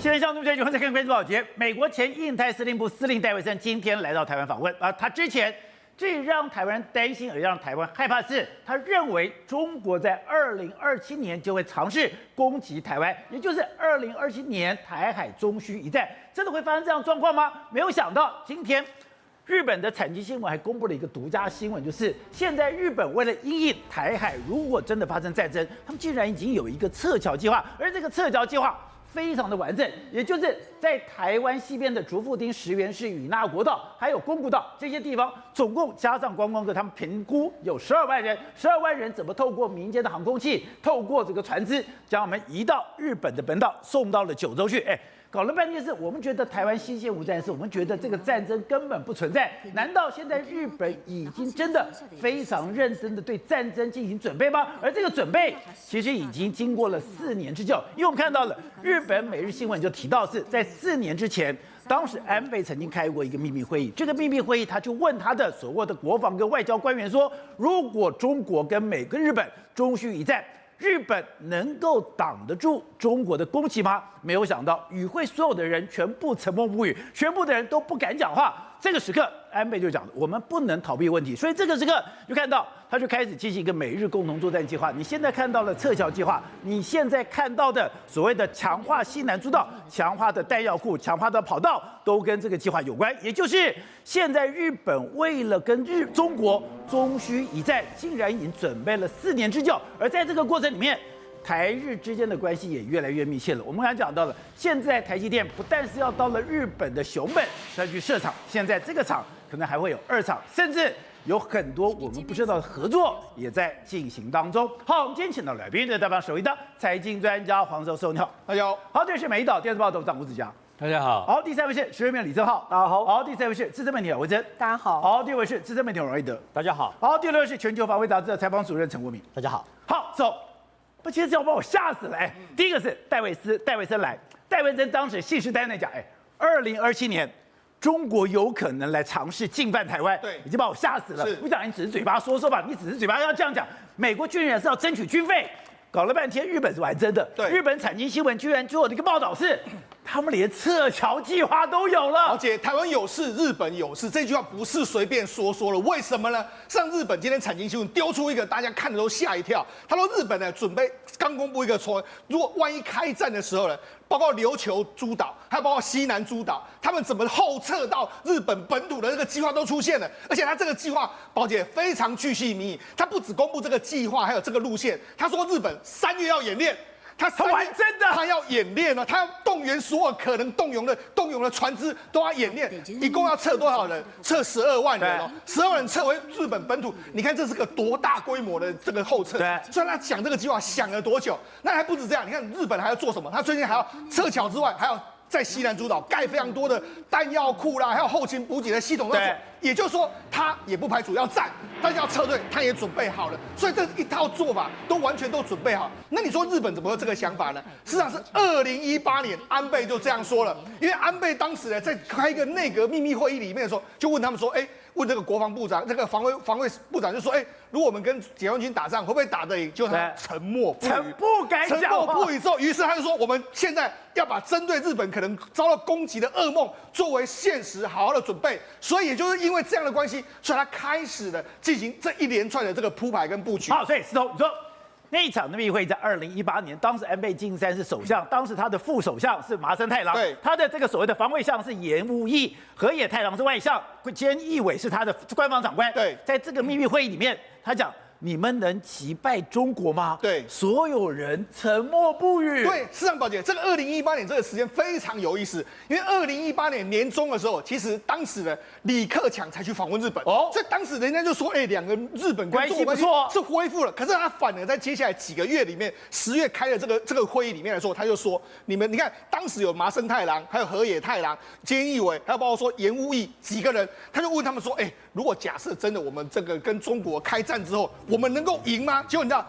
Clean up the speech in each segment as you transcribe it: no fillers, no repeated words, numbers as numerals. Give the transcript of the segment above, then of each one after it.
现在向东全球在看关注保洁，美国前印太司令部司令戴维森今天来到台湾访问啊，他之前最让台湾人担心，也让台湾害怕是，他认为中国在2027年就会尝试攻击台湾，也就是2027年台海中需一战，真的会发生这样的状况吗？没有想到今天。日本的产经新闻还公布了一个独家新闻，就是现在日本为了因应台海如果真的发生战争，他们竟然已经有一个撤侨计划，而这个撤侨计划非常的完整，也就是在台湾西边的竹富町、石垣市、与那国岛，还有宫古岛这些地方，总共加上观光客，他们评估有12万人，12万人怎么透过民间的航空器，透过这个船只，将我们移到日本的本岛，送到了九州去，搞了半天是我们觉得台湾新线无战事，我们觉得这个战争根本不存在。难道现在日本已经真的非常认真的对战争进行准备吗？而这个准备其实已经经过了4年之久，因为我们看到了日本每日新闻就提到是在4年之前。当时安倍曾经开过一个秘密会议，这个秘密会议他就问他的所谓的国防跟外交官员说，如果中国跟美跟日本中需一战，日本能够挡得住中国的攻击吗？没有想到，与会所有的人全部沉默不语，全部的人都不敢讲话。这个时刻，安倍就讲了，我们不能逃避问题。所以这个时刻就看到，他就开始进行一个美日共同作战计划。你现在看到了撤侨计划，你现在看到的所谓的强化西南诸岛、强化的弹药库、强化的跑道，都跟这个计划有关。也就是现在日本为了跟中国中需一战，竟然已经准备了4年之久。而在这个过程里面，台日之间的关系也越来越密切了。我们刚才讲到了，现在台积电不但是要到了日本的熊本再去设厂，现在这个厂可能还会有2厂，甚至有很多我们不知道的合作也在进行当中。好，我们今天请到来宾的代表首位的财经专家黄寿寿，你好，大家好。好，这是美岛电视报董事长吴子嘉，大家好。好，第3位是时事评论李正浩，大家好。好，第4位是资深媒体姚维珍，大家好。好，第5位是资深媒体王瑞德，大家好。好，第6位是全球防卫杂志的采访主任陈国民，大家好。好，走。不，其实这要把我吓死了。第一个是戴维森来，戴维森当时信誓旦旦讲，2027年中国有可能来尝试进犯台湾，对，已经把我吓死了。我讲你只是嘴巴说说吧，你只是嘴巴要这样讲，美国军人是要争取军费，搞了半天日本是玩真的。对，日本产经新闻居然做了一个报道是，他们连撤侨计划都有了。而且台湾有事，日本有事，这句话不是随便说说了。为什么呢？上日本今天产经新闻丢出一个，大家看的都吓一跳。他说日本呢准备刚公布一个说，如果万一开战的时候呢，包括琉球诸岛，还有包括西南诸岛，他们怎么后撤到日本本土的这个计划都出现了。而且他这个计划，宝姐非常巨细靡遗，他不只公布这个计划，还有这个路线。他说日本3月要演练。他玩真的，他要演练了，他要动员所有可能动用的船只都要演练，一共要撤多少人？撤12万人哦，12万人撤回日本本土。你看这是个多大规模的这个后撤？对，所以他想这个计划想了多久？那还不止这样，你看日本还要做什么？他最近还要撤侨之外，还要在西南诸岛盖非常多的弹药库啦，还有后勤补给的系统。对，也就是说，他也不排除要战，但是要撤退，他也准备好了。所以这一套做法都完全都准备好。那你说日本怎么会有这个想法呢？事实上是2018年安倍就这样说了，因为安倍当时呢在开一个内阁秘密会议里面的时候，就问他们说，问这个国防部长、这个防卫部长就说，如果我们跟解放军打仗，会不会打得赢？就他沉默不语，不敢讲话，沉默不语之后，于是他就说，我们现在要把针对日本可能遭到攻击的噩梦作为现实，好好的准备。所以也就是因为这样的关系，所以他开始了进行这一连串的这个铺排跟布局。好，所以石头，你说。那一场的密会在2018年，当时安倍晋三是首相，当时他的副首相是麻生太郎，对，他的这个所谓的防卫相是岩屋义，河野太郎是外相，菅义伟是他的官方长官。对，在这个秘密会议里面，他讲。你们能击败中国吗？对，所有人沉默不语。对，事实上，宝姐，这个2018年这个时间非常有意思，因为2018年年中的时候，其实当时的李克强才去访问日本，所以当时人家就说，两个日本关系不错，是恢复了。可是他反而在接下来几个月里面，10月开的这个会议里面来说，他就说，你看当时有麻生太郎，还有河野太郎、菅义伟，还有包括说岩屋义几个人，他就问他们说，如果假设真的我们这个跟中国开战之后，我们能够赢吗？结果你知道，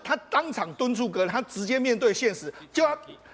他当场敦促哥，他直接面对现实，就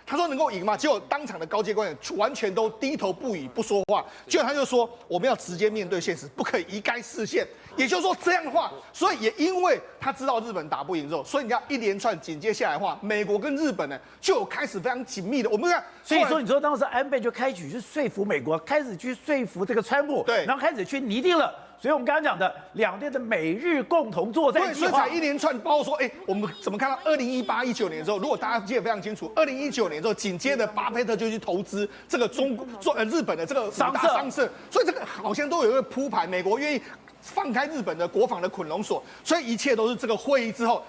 他他说能够赢吗？结果当场的高阶官员完全都低头不语不说话。结果他就说我们要直接面对现实，不可以移开视线。也就是说这样的话，所以也因为他知道日本打不赢之后，所以你看一连串紧接下来的话，美国跟日本呢就有开始非常紧密的。我们看，所以说你说当时安倍就开始去说服美国，开始去说服这个川普，对，然后开始去拟定了。所以我们刚刚讲的两边的美日共同作战计划，所以才一连串，包括说，我们怎么看到2018、19年之后，如果大家记得非常清楚，2019年之后，紧接着巴菲特就去投资这个日本的这个商社，所以这个好像都有一个铺排，美国愿意放开日本的国防的捆龙锁，所以一切都是这个会议之后，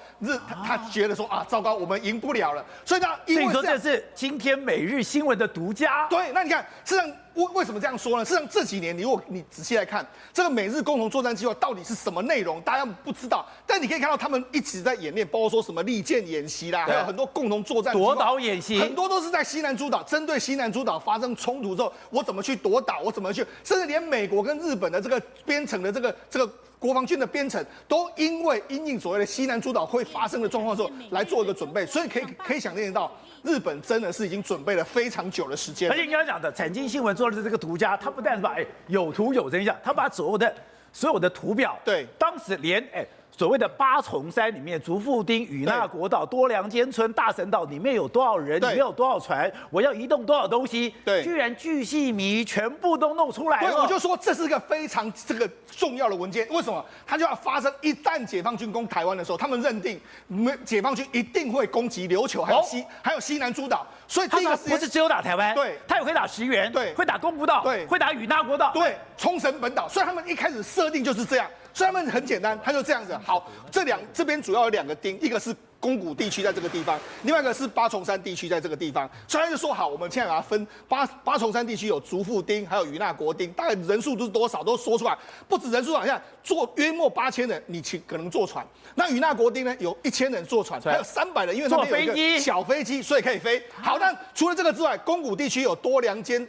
他觉得说啊，糟糕，我们赢不了了，所以他因为说这是今天每日新闻的独家。对，那你看，事实上为什么这样说呢？事实上这几年，如果你仔细来看这个美日共同作战计划到底是什么内容，大家不知道，但你可以看到他们一直在演练，包括说什么利剑演习啦，还有很多共同作战夺岛演习，很多都是在西南诸岛，针对西南诸岛发生冲突之后，我怎么去夺岛，我怎么去，甚至连美国跟日本的这个编程的这个国防军的编程，都因为因应所谓的西南诸岛会发生的状况之后来做一个准备，所以可以想见到，日本真的是已经准备了非常久的时间。而且你刚才讲的产经新闻做的这个独家，它不但是把有图有真相，它把所有的图表，对，当时连所谓的八重山里面，竹富町、与那国岛、多良间村、大神岛里面有多少人，里面有多少船，我要移动多少东西，对，居然巨细靡全部都弄出来了。对，我就说这是一个非常重要的文件。为什么？它就要发生一旦解放军攻台湾的时候，他们认定解放军一定会攻击琉球，还有西南诸岛。所以第一个不是只有打台湾，对，他也会打石垣，对，会打宫古岛，对，会打与那国岛，对，冲绳本岛。所以他们一开始设定就是这样。所以他们很简单，他就这样子。好，这边主要有2个町，一个是宫古地区在这个地方，另外一个是八重山地区在这个地方。所以他就说好，我们现在把它分八重山地区有竹富町，还有与那国町，大概人数都是多少都说出来。不止人数好像坐约莫8000人，你可能坐船。那与那国町呢有1000人坐船，还有300人，因为他们有一个小飞机，所以可以飞。好，那除了这个之外，宫古地区有多良间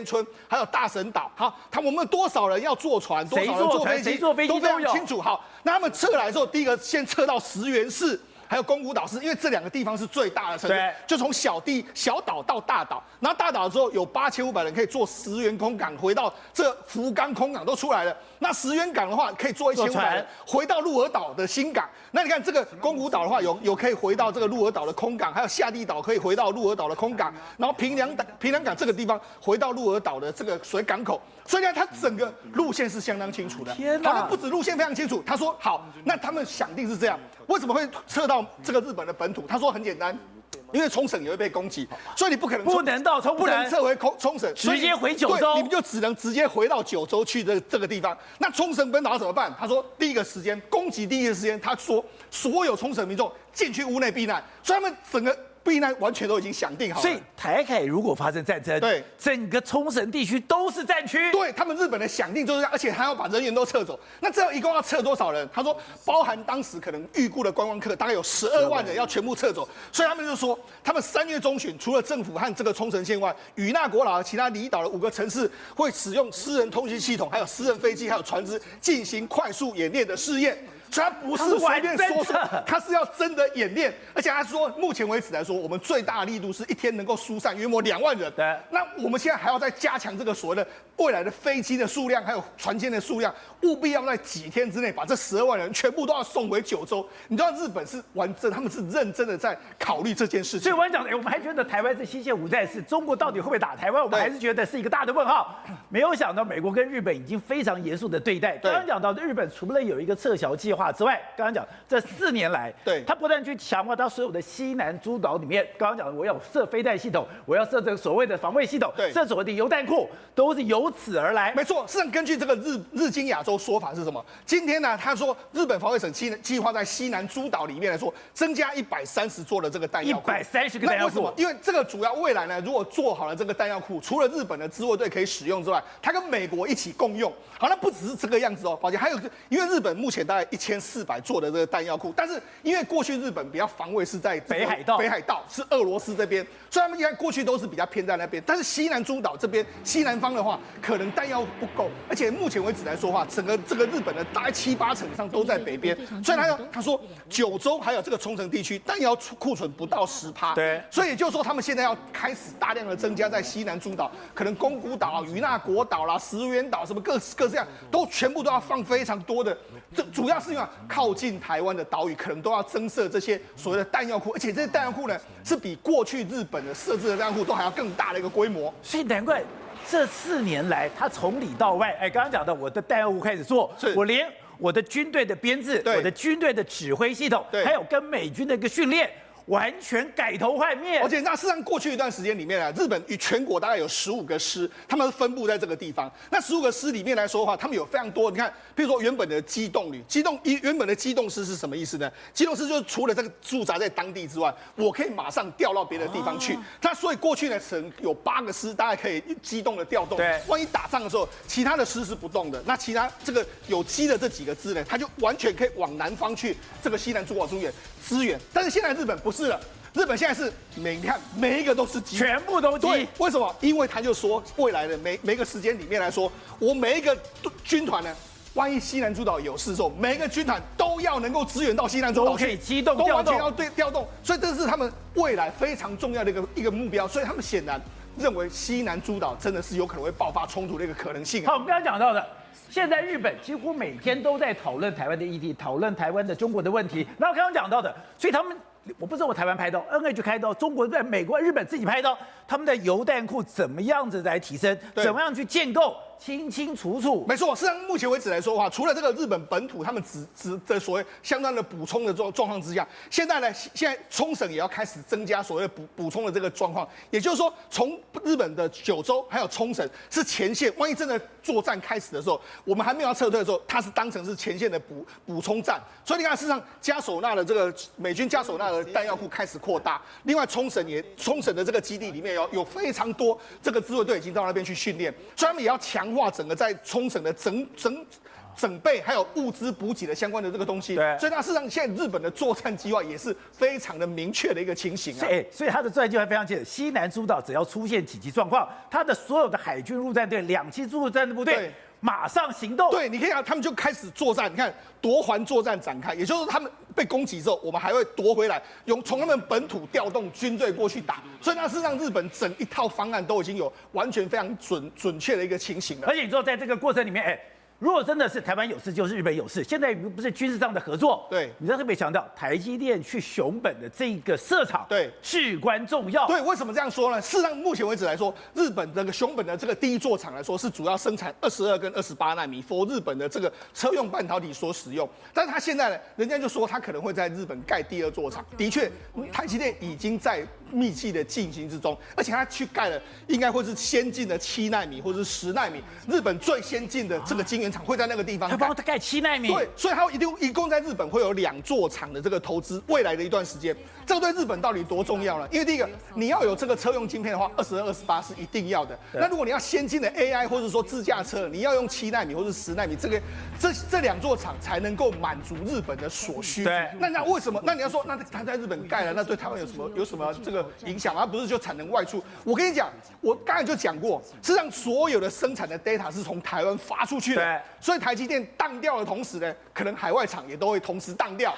村，还有大神岛。好，我们多少人要坐船，多少人坐飞机，都非常清楚。好，那他们撤来之后，第一个先撤到石垣市。还有宫古岛市，因为这2个地方是最大的城市，就从小岛到大岛，然后大岛之后有8500人可以坐石垣空港回到这福冈空港都出来了。那石垣港的话可以坐1500人回到鹿儿岛的新港。那你看这个宫古岛的话，有可以回到这个鹿儿岛的空港，还有下地岛可以回到鹿儿岛的空港，然后平良港这个地方回到鹿儿岛的这个水港口。所以呢，它整个路线是相当清楚的。天哪！好，不止路线非常清楚。他说好，那他们想定是这样，为什么会撤到这个日本的本土？他说很简单，因为冲绳也会被攻击，所以你不可能到冲绳，不能撤回冲绳，直接回九州，你们就只能直接回到九州去这个地方。那冲绳本岛要怎么办？他说第一个时间攻击第一个时间，他说所有冲绳民众进去屋内避难，所以他们整个避难完全都已经想定好了。所以台海如果发生战争，对，整个冲绳地区都是战区。对他们日本的想定就是这样，而且还要把人员都撤走。那这样一共要撤多少人？他说，包含当时可能预估的观光客，大概有12万人要全部撤走。所以他们就说，他们3月中旬，除了政府和这个冲绳县外，与那国岛和其他离岛的5个城市会使用私人通讯系统，还有私人飞机，还有船只进行快速演练的试验。所以他不是随便说，他是要真的演练，而且他说，目前为止来说，我们最大的力度是一天能够疏散约莫2万人。对，那我们现在还要再加强这个所谓的未来的飞机的数量，还有船舰的数量，务必要在几天之内把这12万人全部都要送回九州。你知道日本是他们是认真的在考虑这件事情。所以我讲，我们还觉得台湾是西线无战事，中国到底会不会打台湾，我们还是觉得是一个大的问号。没有想到美国跟日本已经非常严肃的对待。刚刚讲到日本除了有一个撤侨计划之外，刚刚讲这4年来，对，他不断去强化他所有的西南诸岛里面，刚刚讲我要设飞弹系统，我要设这个所谓的防卫系统，设所谓的油弹库，都是由此而来。没错，事实上根据这个日经亚洲说法是什么？今天呢，他说日本防卫省计划在西南诸岛里面来说，增加130座的这个弹药库，130个弹药库。为什么？因为这个主要未来呢，如果做好了这个弹药库，除了日本的自卫队可以使用之外，它跟美国一起共用。好，那不只是这个样子哦，抱歉，还有因为日本目前大概1400座的这个弹药库，但是因为过去日本比较防卫是在北海道是俄罗斯这边，所以他们应该过去都是比较偏在那边。但是西南诸岛这边西南方的话，可能弹药不够，而且目前为止来说的话，整个这个日本的大概7、8成以上都在北边，所以他说九州还有这个冲绳地区弹药库存不到10%，对，所以也就是说他们现在要开始大量的增加在西南诸岛，可能宫古岛、与那国岛啦、石垣岛什么各这样都全部都要放非常多的，这主要是因为靠近台湾的岛屿可能都要增设这些所谓的弹药库，而且这些弹药库呢是比过去日本的设置的弹药库都还要更大的一个规模，所以难怪这4年来他从里到外，刚刚讲到我的弹药库开始做，我连我的军队的编制、我的军队的指挥系统，还有跟美军的一个训练。完全改头换面，而且那事实上过去一段时间里面啊，日本与全国大概有15个师，他们分布在这个地方。那15个师里面来说的话，他们有非常多。你看，譬如说原本的机动旅，原本的机动师是什么意思呢？机动师就是除了这个驻扎在当地之外，我可以马上调到别的地方去。那所以过去呢，曾有8个师，大概可以机动的调动。对，万一打仗的时候，其他的师是不动的，那其他这个有机的这几个师呢，他就完全可以往南方去这个西南诸岛支援。但是现在日本不是了。日本现在是你看每一个都是机，全部都机。对，为什么？因为他就说未来的每个时间里面来说，我每一个军团呢，万一西南诸岛有事的时候，每一个军团都要能够支援到西南诸岛去，都可以机动都完全要调动，所以这是他们未来非常重要的一个目标。所以他们显然认为西南诸岛真的是有可能会爆发冲突的一个可能性。好，我们刚刚讲到的。现在日本几乎每天都在讨论台湾的议题，讨论台湾的中国的问题。然后刚刚讲到的，所以他们我不知道我台湾拍到 ，NH 开刀，中国在美国、日本自己拍刀，他们的油弹库怎么样子来提升，怎么样去建构，清清楚楚。没错，事实上目前为止来说的话，除了这个日本本土他们的所谓相当的补充的状况之下，现在冲绳也要开始增加所谓的补充的这个状况，也就是说，从日本的九州还有冲绳是前线，万一真的作战开始的时候，我们还没有要撤退的时候，它是当成是前线的补充站。所以你看，事实上加手纳的这个美军加手纳的弹药库开始扩大，另外冲绳的这个基地里面有非常多这个自卫队已经到那边去训练，所以他们也要强化整个在冲绳的整备还有物资补给的相关的这个东西。对，所以它事实上现在日本的作战计划也是非常的明确的一个情形啊。所以它的作战计划非常清楚，西南诸岛只要出现紧急状况，它的所有的海军陆战队、2栖陆战的部队马上行动。对，你可以看他们就开始作战，你看夺环作战展开，也就是说他们被攻击之后，我们还会夺回来，从他们本土调动军队过去打。所以那是让日本整一套方案都已经有完全非常准确的一个情形了。而且你说在这个过程里面，如果真的是台湾有事，就是日本有事。现在不是军事上的合作，对，你要特别强调台积电去熊本的这个设厂，对，至关重要。对，为什么这样说呢？事实上，目前为止来说，日本这个熊本的这个第一座厂来说，是主要生产22跟28奈米，for日本的这个车用半导体所使用。但是他现在呢，人家就说他可能会在日本盖第2座厂。的确，台积电已经在密集的进行之中，而且他去盖了，应该会是先进的7奈米或者是10奈米，日本最先进的这个晶圆厂会在那个地方盖。他帮他盖7奈米。对，所以他一共在日本会有2座厂的这个投资，未来的一段时间，这个对日本到底多重要呢？因为第一个，你要有这个车用晶片的话，22、28是一定要的。那如果你要先进的 AI 或者说自驾车，你要用7奈米或者10奈米，这2座厂才能够满足日本的所需。对，那为什么？那你要说，那他在日本盖了，那对台湾有什么这个影响吗？不是就产能外出？我跟你讲，我刚才就讲过，实际上所有的生产的 data 是从台湾发出去的。对，所以台积电当掉的同时呢，可能海外厂也都会同时当掉。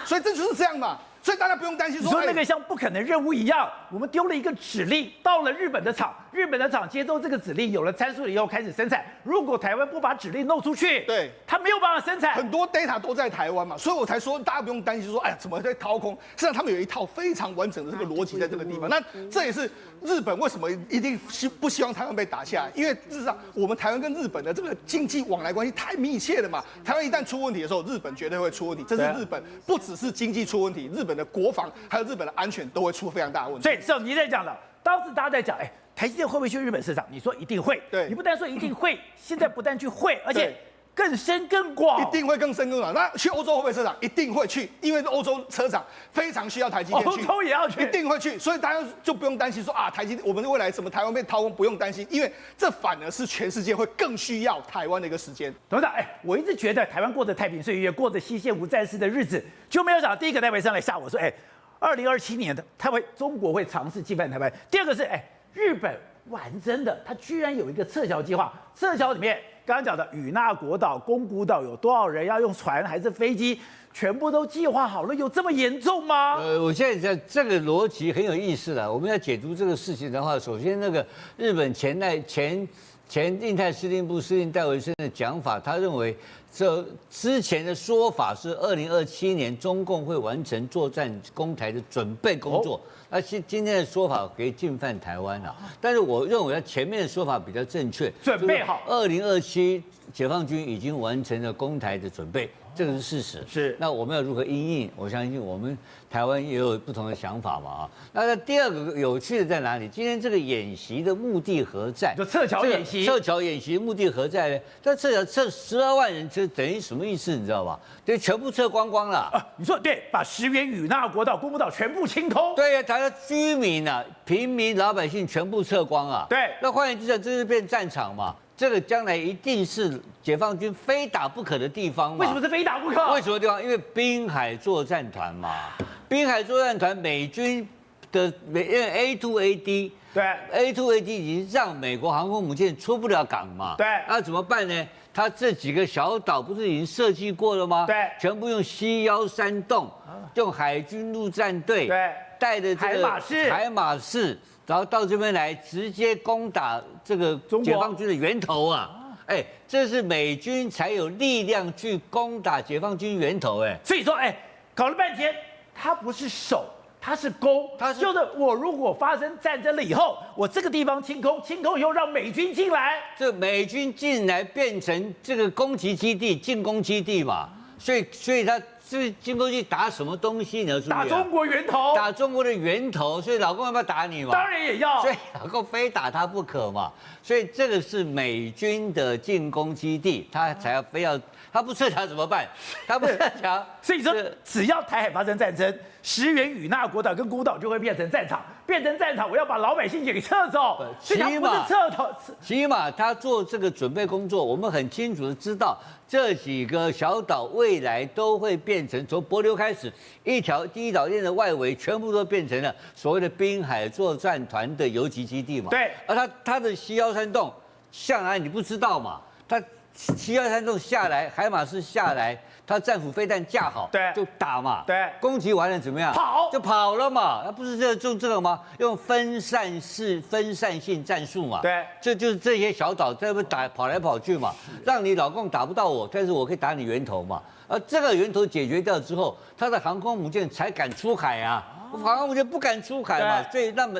所以这就是这样嘛。所以大家不用担心说那个像不可能任务一样，我们丢了一个指令到了日本的厂，日本的厂接受这个指令，有了参数以后开始生产。如果台湾不把指令弄出去，对，他没有办法生产。很多 data 都在台湾嘛，所以我才说大家不用担心说，哎呀，怎么在掏空？实际上他们有一套非常完整的这个逻辑在这个地方。那这也是日本为什么一定不希望台湾被打下来，因为事实上我们台湾跟日本的这个经济往来关系太密切了嘛。台湾一旦出问题的时候，日本绝对会出问题。这是日本不只是经济出问题，日本的国防还有日本的安全都会出非常大的问题。所以是你在讲了，当时大家在讲，台积电会不会去日本市场？你说一定会。对，你不但说一定会，现在不但去会，而且更深更广，一定会更深更广。那去欧洲会不会设厂？一定会去，因为欧洲车厂非常需要台积电去，欧洲也要去，一定会去。所以大家就不用担心说啊，台积电我们未来什么台湾被掏空，不用担心，因为这反而是全世界会更需要台湾的一个时间。董事长，我一直觉得台湾过着太平岁月，过着西线无战事的日子，就没有想到第一个戴维上来吓我说，2027年的中国会尝试侵犯台湾。第二个是，日本玩真的，他居然有一个撤侨计划，撤侨里面刚刚讲的与那国岛、宫古岛有多少人要用船还是飞机，全部都计划好了，有这么严重吗？我现在这个逻辑很有意思了。我们要解读这个事情的话，首先那个日本前印太司令部司令戴维森的讲法，他认为这之前的说法是2027年中共会完成作战攻台的准备工作。那今天的说法可以进犯台湾了，但是我认为他前面的说法比较正确，准备好2027解放军已经完成了攻台的准备，这个是事实。是，那我们要如何因应？我相信我们台湾也有不同的想法嘛啊。那第二个有趣的在哪里？今天这个演习的目的何在？就撤侨演习，撤侨演习目的何在呢？这撤12万人，这等于什么意思？你知道吧？对，全部撤光光了。你说对，把石垣、与那国岛、宫古岛全部清空。对呀，台湾居民啊、平民、老百姓全部撤光啊。对，那换言之，这是变战场嘛？这个将来一定是解放军非打不可的地方嘛？为什么是非打不可？为什么地方？因为滨海作战团嘛，滨海作战团美军的因为 A2AD， 对 ，A2AD 已经让美国航空母舰出不了港嘛，对，那怎么办呢？它这几个小岛不是已经设计过了吗？对，全部用西腰山洞，用海军陆战队，对，带着这个海马式。然后到这边来直接攻打这个解放军的源头啊！这是美军才有力量去攻打解放军源头所以说搞了半天，它不是守，它是攻，就是我如果发生战争了以后，我这个地方清空以后让美军进来，这美军进来变成这个攻击基地、进攻基地嘛，所以他。是进攻去打什么东西？你要注意、打中国源头，打中国的源头，所以老公要不要打你嘛？当然也要，所以老公非打他不可嘛。所以这个是美军的进攻基地，他才要非要，他不撤侨怎么办？他不撤侨，所以说只要台海发生战争，石垣、与那国岛跟孤岛就会变成战场，我要把老百姓给撤走，所以他不是撤走，起码他做这个准备工作，我们很清楚的知道。这几个小岛未来都会变成从帛琉开始，一条第一岛链的外围全部都变成了所谓的滨海作战团的游击基地嘛。对，而它的西腰山洞下来你不知道嘛？它西腰山洞下来，海马式下来，它战斧飞弹架好，对，就打嘛。对，攻击完了怎么样？就跑了嘛。那不是用这个吗？用分散性战术嘛。对，这就是这些小岛在那边跑来跑去嘛，让你老共打不到我，但是我可以打你源头嘛。而这个源头解决掉之后，他的航空母舰才敢出海啊。航空母舰不敢出海嘛，所以让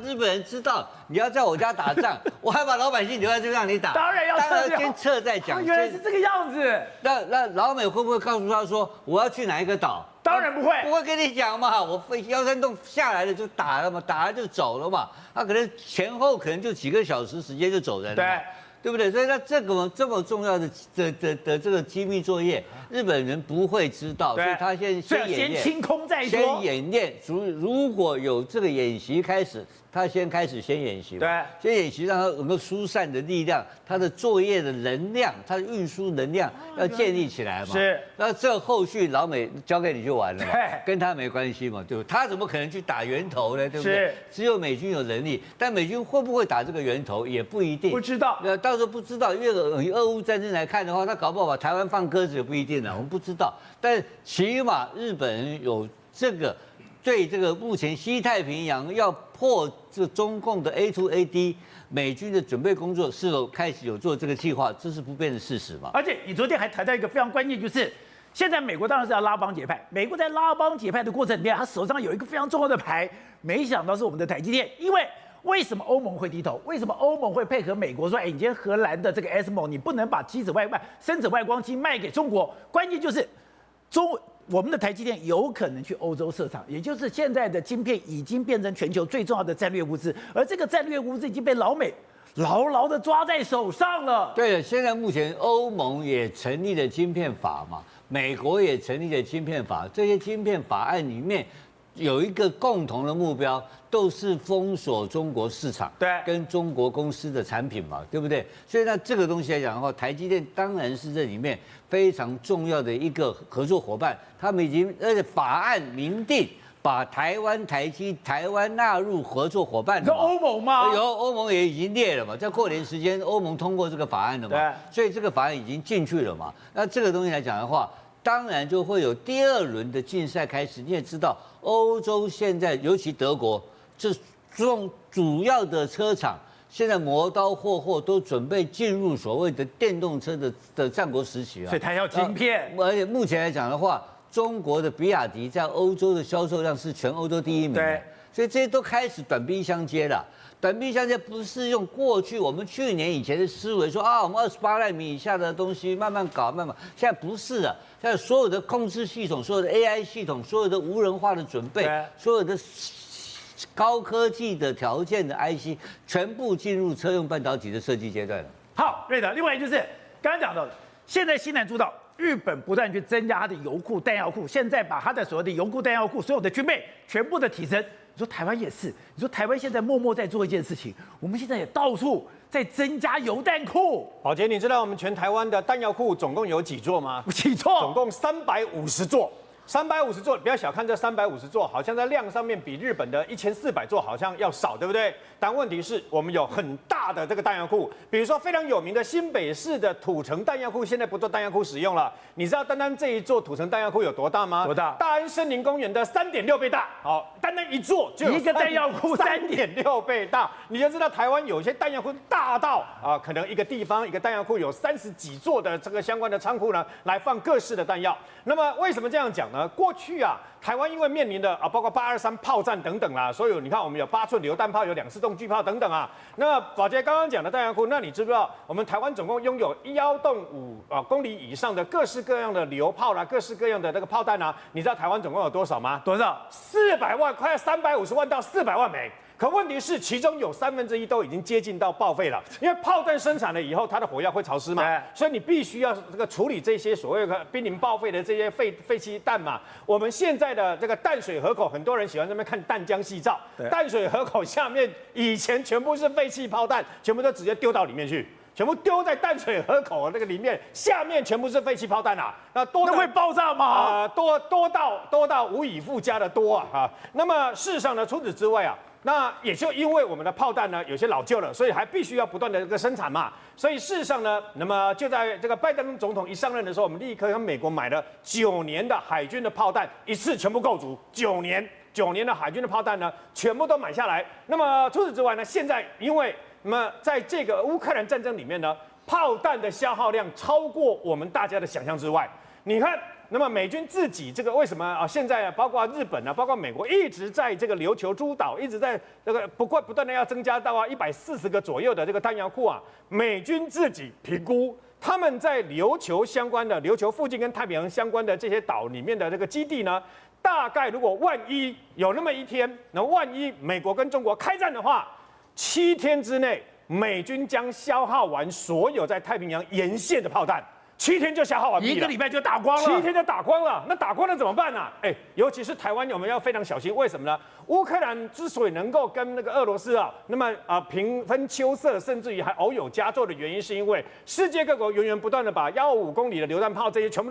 日本人知道你要在我家打仗，我还把老百姓留在这让你打，当然要先撤再讲。原来是这个样子。那老美会不会告诉他说我要去哪一个岛？当然不会，不会跟你讲嘛。我腰山洞下来了就打了嘛，打了就走了嘛。他可能前后可能就几个小时时间就走人了。对不对？所以这个这么重要的这个机密作业，日本人不会知道，所以他先演练，先清空再说。先演练，如果有这个演习开始，他先演习嘛。对，先演习让他能够疏散的力量，他的作业的能量，他的运输能量要建立起来嘛。是。那这后续老美交给你就完了嘛，跟他没关系嘛，对不对？他怎么可能去打源头呢？对不对？是。只有美军有能力，但美军会不会打这个源头也不一定。不知道。到时候不知道，因为以俄乌战争来看的话，他搞不好把台湾放鸽子也不一定呢，我们不知道。但起码日本人有这个对这个目前西太平洋要破这中共的 A2AD 美军的准备工作是否开始有做这个计划，这是不变的事实嘛。而且你昨天还谈到一个非常关键，就是现在美国当然是要拉帮结派，美国在拉帮结派的过程里面，他手上有一个非常重要的牌，没想到是我们的台积电，因为。为什么欧盟会低头？为什么欧盟会配合美国说，你今天荷兰的这个 ASML， 你不能把深紫外光机卖给中国？关键就是我们的台积电有可能去欧洲设厂，也就是现在的晶片已经变成全球最重要的战略物资，而这个战略物资已经被老美牢牢的抓在手上了。对了，现在目前欧盟也成立了晶片法嘛，美国也成立了晶片法，这些晶片法案里面有一个共同的目标，都是封锁中国市场，对，跟中国公司的产品嘛，对不对？所以那这个东西来讲的话，台积电当然是这里面非常重要的一个合作伙伴，他们已经而且法案明定。把台湾纳入合作伙伴，是欧盟吗？有欧盟也已经列了嘛，在过年时间，欧盟通过这个法案了嘛，对，所以这个法案已经进去了嘛。那这个东西来讲的话，当然就会有第二轮的竞赛开始。你也知道，欧洲现在尤其德国，这种主要的车厂现在磨刀霍霍都准备进入所谓的电动车的战国时期啊，所以它要晶片，而且目前来讲的话。中国的比亚迪在欧洲的销售量是全欧洲第1名，对，所以这些都开始短兵相接了。短兵相接不是用过去我们去年以前的思维说啊，我们28奈米以下的东西慢慢搞，现在不是了。现在所有的控制系统、所有的 AI 系统、所有的无人化的准备、所有的高科技的条件的 IC， 全部进入车用半导体的设计阶段了。好，瑞德，另外就是刚刚讲到的，现在西南诸岛。日本不断去增加它的油库、弹药库，现在把它的所有的油库、弹药库、所有的军备全部的提升。你说台湾也是，你说台湾现在默默在做一件事情，我们现在也到处在增加油弹库。宝杰，你知道我们全台湾的弹药库总共有几座吗？几座？总共350座。350座，不要小看这350座，好像在量上面比日本的1400座好像要少，对不对？但问题是我们有很大的这个弹药库，比如说非常有名的新北市的土城弹药库，现在不做弹药库使用了。你知道单单这一座土城弹药库有多大吗？多大？大安森林公园的3.6倍大。好，单单一座就有一个弹药库3.6倍大，你就知道台湾有些弹药库大到可能一个地方一个弹药库有30几座的这个相关的仓库呢，来放各式的弹药。那么为什么这样讲呢？过去台湾因为面临的包括823炮战等等啦，所以你看我们有8寸榴弹炮，有2式重巨炮等等啊。那宝杰刚刚讲的弹药库，那你知不知道我们台湾总共拥有1.5公里以上的各式各样的榴炮啦，各式各样的这个炮弹啊？你知道台湾总共有多少吗？多少？400万，快要350万到400万枚。可问题是，其中有1/3都已经接近到报废了，因为炮弹生产了以后，它的火药会潮湿嘛，所以你必须要这个处理这些所谓的濒临报废的这些废弃弹嘛。我们现在的这个淡水河口，很多人喜欢在那边看淡江细照，淡水河口下面以前全部是废弃炮弹，全部都直接丢到里面去。全部丢在淡水河口那个里面，下面全部是废弃炮弹啊！那会爆炸吗？多到无以复加的多啊！那么事实上呢，除此之外那也就因为我们的炮弹呢有些老旧了，所以还必须要不断的这个生产嘛。所以事实上呢，那么就在这个拜登总统一上任的时候，我们立刻跟美国买了9年的海军的炮弹，一次全部购足9年的海军的炮弹呢，全部都买下来。那么除此之外呢，现在因为那么在这个乌克兰战争里面呢，炮弹的消耗量超过我们大家的想象之外。你看，那么美军自己这个为什么现在包括日本包括美国一直在这个琉球诸岛一直在这个不断的要增加到140个左右的这个弹药库美军自己评估。他们在琉球相关的琉球附近跟太平洋相关的这些岛里面的这个基地呢，大概如果万一有那么一天，那万一美国跟中国开战的话，7天之内，美军将消耗完所有在太平洋沿线的炮弹，7天就消耗完毕了，一个礼拜就打光了，7天就打光了。那打光了怎么办呢？尤其是台湾，我们要非常小心。为什么呢？乌克兰之所以能够跟那个俄罗斯那么平分秋色，甚至于还偶有佳作的原因，是因为世界各国源源不断的把125公里的榴弹炮这些全部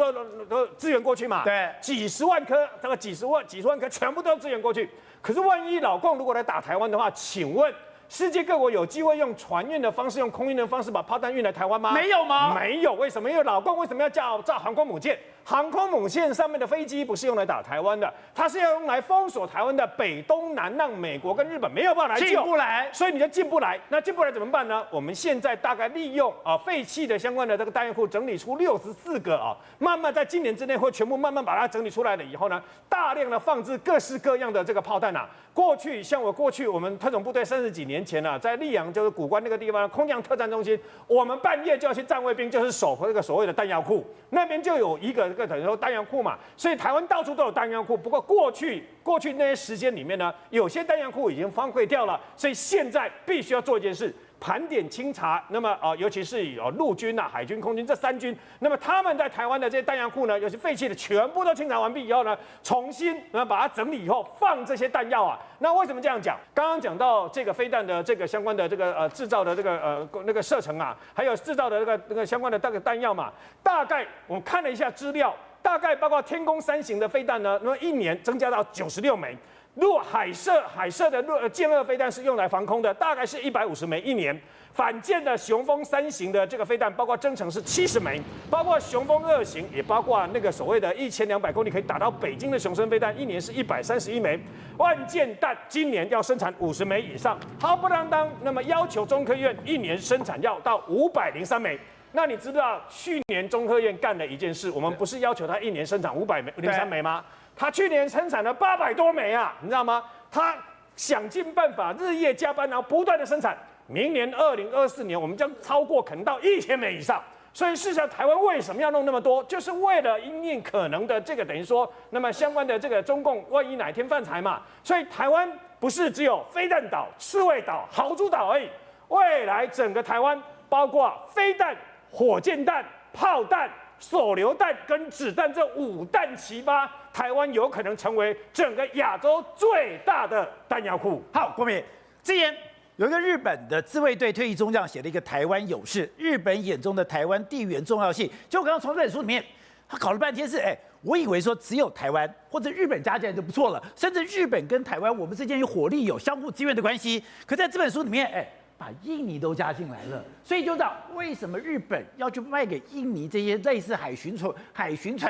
都支援过去嘛。对，几十万颗，这个几十万颗全部都支援过去。可是万一老共如果来打台湾的话，请问世界各国有机会用船运的方式、用空运的方式把炮弹运来台湾吗？没有吗？没有。为什么？因为老共为什么要造航空母舰？航空母舰上面的飞机不是用来打台湾的，它是要用来封锁台湾的北东南，让美国跟日本没有办法来救，进不来，所以你就进不来。那进不来怎么办呢？我们现在大概利用废弃的相关的这个弹药库，整理出64个慢慢在今年之内会全部慢慢把它整理出来了以后呢，大量的放置各式各样的这个炮弹过去像过去我们特种部队30几年前在溧阳就是古关那个地方空降特战中心，我们半夜就要去站卫兵，就是守这个所谓的弹药库，那边就有一个等于说弹药库嘛，所以台湾到处都有弹药库。不过过去那些时间里面呢，有些弹药库已经荒废掉了，所以现在必须要做一件事，盘点清查，那么尤其是陆军海军、空军这3军，那么他们在台湾的这些弹药库呢，尤其废弃的全部都清查完毕以后呢，重新把它整理以后放这些弹药啊。那为什么这样讲？刚刚讲到这个飞弹的这个相关的这个制造的这个那个射程啊，还有制造的那个相关的这个弹药嘛，大概我们看了一下资料，大概包括天宫3型的飞弹呢，那么1年增加到96枚。如果海射的舰2飞弹是用来防空的，大概是150枚1年。反舰的雄风3型的这个飞弹，包括增程是70枚，包括雄风2型，也包括那个所谓的1200公里可以打到北京的雄升飞弹，1年是131枚。万箭弹今年要生产50枚以上，好不啷当，那么要求中科院1年生产要到503枚。那你知不知道去年中科院干了一件事？我们不是要求他1年生产503枚吗？他去年生产了800多枚啊，你知道吗？他想尽办法日夜加班，然后不断的生产。明年2024年，我们将超过可能到1000枚以上。所以事实上，台湾为什么要弄那么多？就是为了因应可能的这个等于说，那么相关的这个中共万一哪天犯台嘛。所以台湾不是只有飞弹岛、刺猬岛、豪猪岛而已，未来整个台湾包括飞弹、火箭弹、炮弹、手榴弹跟子弹这5弹齐发，台湾有可能成为整个亚洲最大的弹药库。好，国民，之前有一个日本的自卫队退役中将写了一个台湾有事，日本眼中的台湾地缘重要性。就我刚刚从这本书里面，他搞了半天是，我以为说只有台湾或者日本加起来就不错了，甚至日本跟台湾我们之间有火力、有相互支援的关系。可在这本书里面，把印尼都加进来了，所以就知道为什么日本要去卖给印尼这些类似海巡船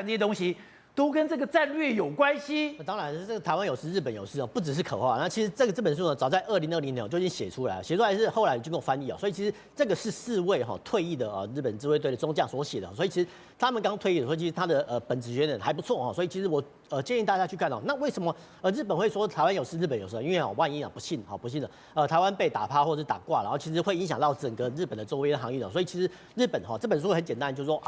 这些东西。都跟这个战略有关系。当然，这个台湾有事，日本有事哦，不只是口号。那其实这本书呢，早在2020年就已经写出来了，写出来是后来经过翻译哦。所以其实这个是4位退役的日本自卫队的中将所写的。所以其实他们刚退役的时候，其实他的本职学能还不错哦。所以其实我建议大家去看哦。那为什么日本会说台湾有事，日本有事？因为万一不幸的台湾被打趴或者打挂，然后其实会影响到整个日本的周边航运哦。所以其实日本这本书很简单，就是说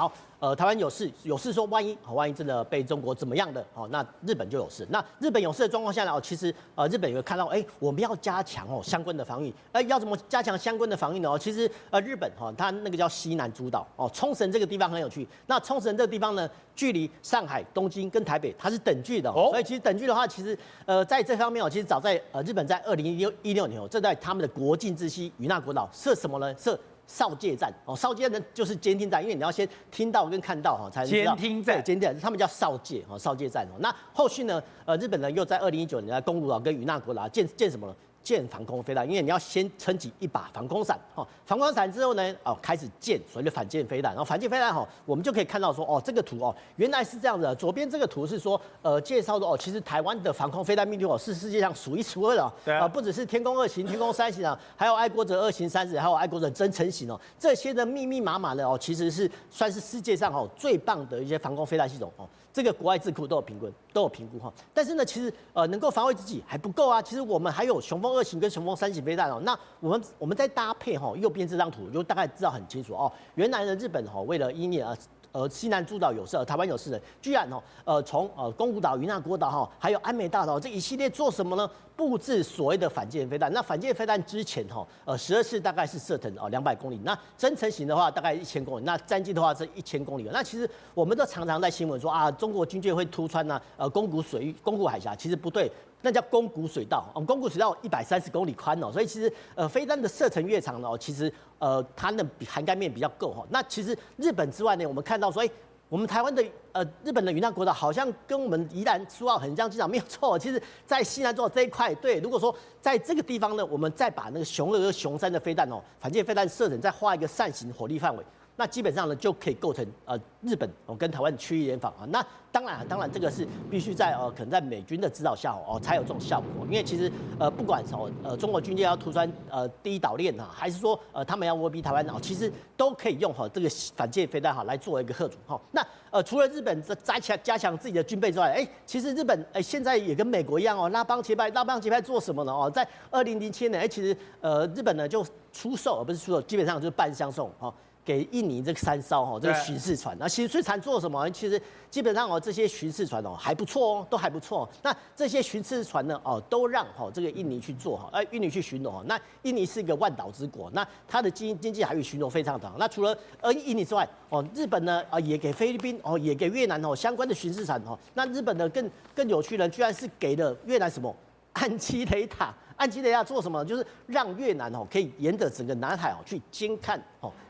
台湾有事说万一真的被中国怎么样的那日本就有事。那日本有事的状况下呢，其实日本有看到我们要加强相关的防御。要怎么加强相关的防御呢？其实日本它那个叫西南诸岛冲绳这个地方很有趣。那冲绳这个地方呢，距离上海、东京跟台北它是等距的所以其实等距的话，其实在这方面其实早在日本在2016年这在他们的国境之西与那国岛设什么呢？设哨戒站哨戒站就是监听站，因为你要先听到跟看到才知道。监听站，监听站，他们叫哨戒哨戒站那后续呢，日本人又在2019年在宫古岛跟与那国岛建什么呢？建防空飞弹，因为你要先撑起一把防空伞防空伞之后呢，开始建所谓的反舰飞弹，然后反舰飞弹我们就可以看到说这个图原来是这样子的。左边这个图是说介绍的其实台湾的防空飞弹密度是世界上数1数2的不只是天宫2型、天宫3型还有爱国者2型、3型，还有爱国者增程型这些的密密麻麻的其实是算是世界上最棒的一些防空飞弹系统这个国外智库都有评估但是呢，其实能够防卫自己还不够啊。其实我们还有雄风2型跟雄风3型飞弹那我们再搭配右边这张图，就大概知道很清楚原来呢，日本为了因应西南诸岛有事，台湾有事的，居然从宫古岛、与那国岛还有安美大岛这一系列做什么呢？布置所谓的反舰飞弹。那反舰飞弹之前12次大概是射程200公里，那增程型的话大概1000公里，那战机的话是1000公里。那其实我们都常常在新闻说中国军舰会突穿宫古海峡，其实不对。那叫宫古水道，宫古水道130公里宽所以其实飞弹的射程越长其实它的涵盖面比较够那其实日本之外呢，我们看到说我们台湾的日本的与那国岛好像跟我们宜兰苏澳很像，机场没有错。其实，在西南诸岛这一块，对，如果说在这个地方呢，我们再把那个雄2、雄3的飞弹反舰飞弹射程再画一个扇形火力范围。那基本上呢，就可以构成日本跟台湾区域联防那当然这个是必须在可能在美军的指导下才有这种效果。因为其实不管中国军舰要突穿第一岛链还是说他们要威逼台湾其实都可以用这个反舰飞弹来作为一个吓阻那除了日本加强自己的军备之外，其实日本现在也跟美国一样拉帮结派做什么呢在2007年其实日本呢就出售，而不是出售，基本上就是半相送给印尼这个3艘哈，这个巡视船。那巡视船做什么？其实基本上哦，这些巡视船哦还不错哦，都还不错。那这些巡视船呢哦，都让这个印尼去做哈，印尼去巡逻。那印尼是一个万岛之国，那它的经济海域巡逻非常好。那除了印尼之外哦，日本呢也给菲律宾哦，也给越南哦相关的巡视船哦。那日本呢更有趣的，居然是给了越南什么岸基雷达。岸基雷达做什么？就是让越南可以沿着整个南海去监看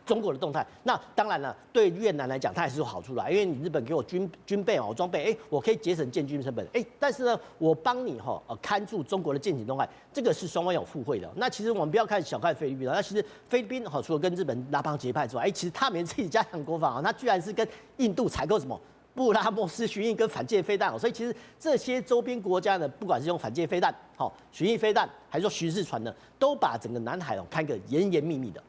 中国的动态。那当然了，对越南来讲，它还是有好处的，因为你日本给我军备装备，我可以节省建军成本，但是呢，我帮你看住中国的舰艇动态，这个是双方有互惠的。那其实我们不要小看菲律宾，那其实菲律宾除了跟日本拉帮结派之外，其实他们自己加强国防，它居然是跟印度采购什么？布拉莫斯巡弋跟反舰飞弹，所以其实这些周边国家呢，不管是用反舰飞弹、巡弋飞弹，还是说巡视船呢，都把整个南海看个严严密密的。